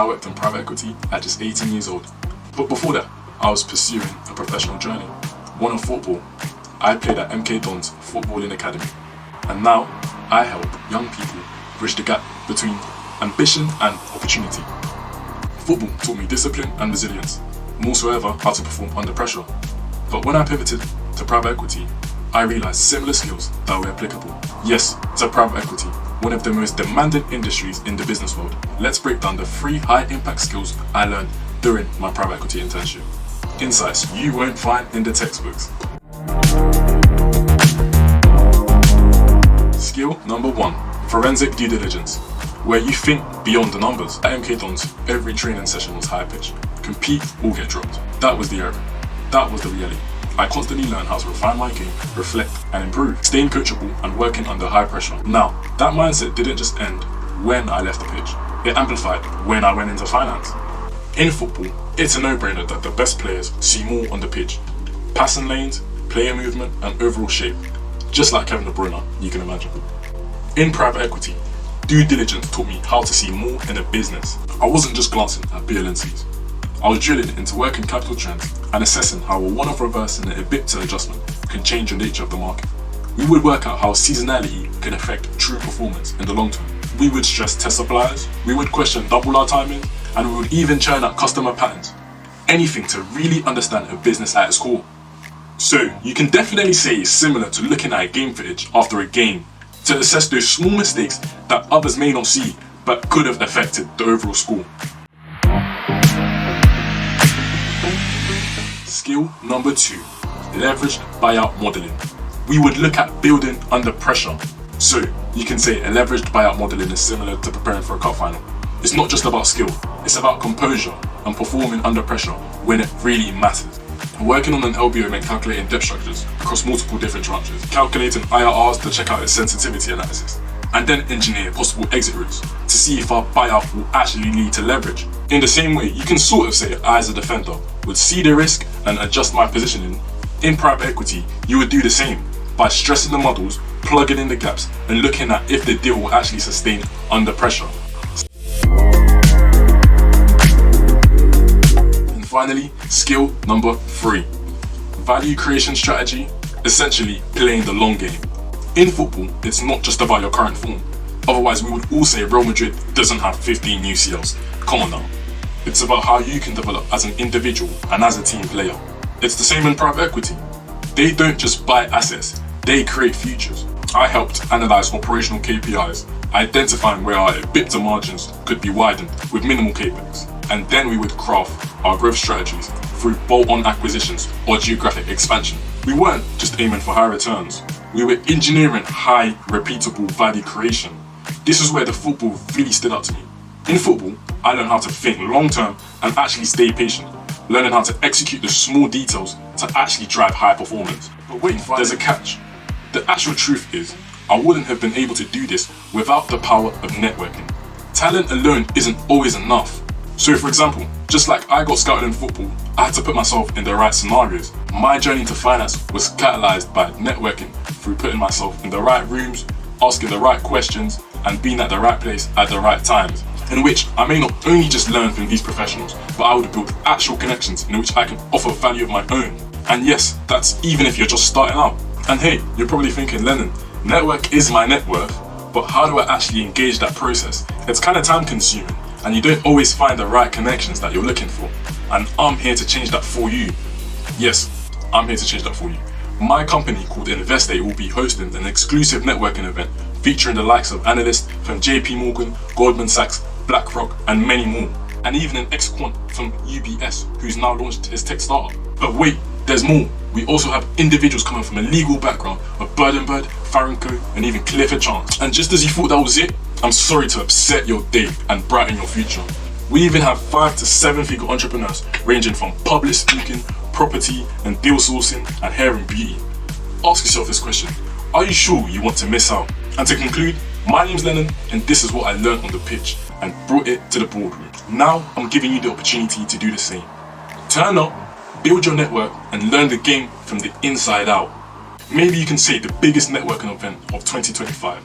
I worked in private equity at just 18 years old. But before that, I was pursuing a professional journey. One of football. I played at MK Dons Footballing Academy. And now, I help young people bridge the gap between ambition and opportunity. Football taught me discipline and resilience, more so ever how to perform under pressure. But when I pivoted to private equity, I realized similar skills that were applicable. Yes, to private equity, one of the most demanding industries in the business world. Let's break down the 3 high-impact skills I learned during my private equity internship. Insights you won't find in the textbooks. Skill number 1, forensic due diligence, where you think beyond the numbers. At MK Dons, every training session was high pitch. Compete or get dropped. That was the era. That was the reality. I constantly learned how to refine my game, reflect and improve, staying coachable and working under high pressure. Now, that mindset didn't just end when I left the pitch. It amplified when I went into finance. In football, it's a no-brainer that the best players see more on the pitch. Passing lanes, player movement and overall shape. Just like Kevin De Bruyne, you can imagine. In private equity, due diligence taught me how to see more in a business. I wasn't just glancing at BLNCs. I was drilling into working capital trends and assessing how a one-off reverse and an EBITDA adjustment can change the nature of the market. We would work out how seasonality can affect true performance in the long term. We would stress test suppliers, we would question double our timing, and we would even churn out customer patterns. Anything to really understand a business at its core. So, you can definitely say it's similar to looking at game footage after a game to assess those small mistakes that others may not see but could have affected the overall score. Skill number 2, leveraged buyout modeling. We would look at building under pressure. So, you can say a leveraged buyout modeling is similar to preparing for a cup final. It's not just about skill, it's about composure and performing under pressure when it really matters. Working on an LBO meant calculating debt structures across multiple different tranches, calculating IRRs to check out its sensitivity analysis, and then engineer possible exit routes to see if our buyout will actually lead to leverage. In the same way, you can sort of say I as a defender would see the risk and adjust my positioning. In private equity, you would do the same by stressing the models, plugging in the gaps, and looking at if the deal will actually sustain under pressure. And finally, skill number 3, value creation strategy, essentially playing the long game. In football, it's not just about your current form. Otherwise, we would all say Real Madrid doesn't have 15 UCLs. Come on now. It's about how you can develop as an individual and as a team player. It's the same in private equity. They don't just buy assets, they create futures. I helped analyze operational KPIs, identifying where our EBITDA margins could be widened with minimal capex. And then we would craft our growth strategies through bolt-on acquisitions or geographic expansion. We weren't just aiming for high returns. We were engineering high, repeatable value creation. This is where the football really stood out to me. In football, I learned how to think long-term and actually stay patient, learning how to execute the small details to actually drive high performance. But wait, there's a catch. The actual truth is, I wouldn't have been able to do this without the power of networking. Talent alone isn't always enough. So for example, just like I got scouted in football, I had to put myself in the right scenarios. My journey to finance was catalyzed by networking through putting myself in the right rooms, asking the right questions, and being at the right place at the right times, in which I may not only just learn from these professionals, but I would build actual connections in which I can offer value of my own. And yes, that's even if you're just starting out. And hey, you're probably thinking, Lenon, network is my net worth, but how do I actually engage that process? It's kind of time consuming, and you don't always find the right connections that you're looking for. And I'm here to change that for you. Yes, I'm here to change that for you. My company called Investate will be hosting an exclusive networking event featuring the likes of analysts from JP Morgan, Goldman Sachs, BlackRock, and many more. And even an ex-quant from UBS who's now launched his tech startup. But wait, there's more. We also have individuals coming from a legal background of Birdenberg, Farenco, and even Clifford Chance. And just as you thought that was it, I'm sorry to upset your day and brighten your future. We even have 5 to 7 figure entrepreneurs ranging from public speaking, property and deal sourcing, and hair and beauty. Ask yourself this question: are you sure you want to miss out? And to conclude, my name's Lenon, and this is what I learned on the pitch and brought it to the boardroom. Now I'm giving you the opportunity to do the same. Turn up, build your network, and learn the game from the inside out. Maybe you can say the biggest networking event of 2025.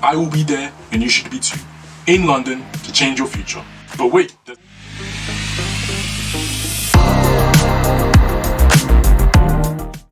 I will be there, and you should be too. In London to change your future. But wait,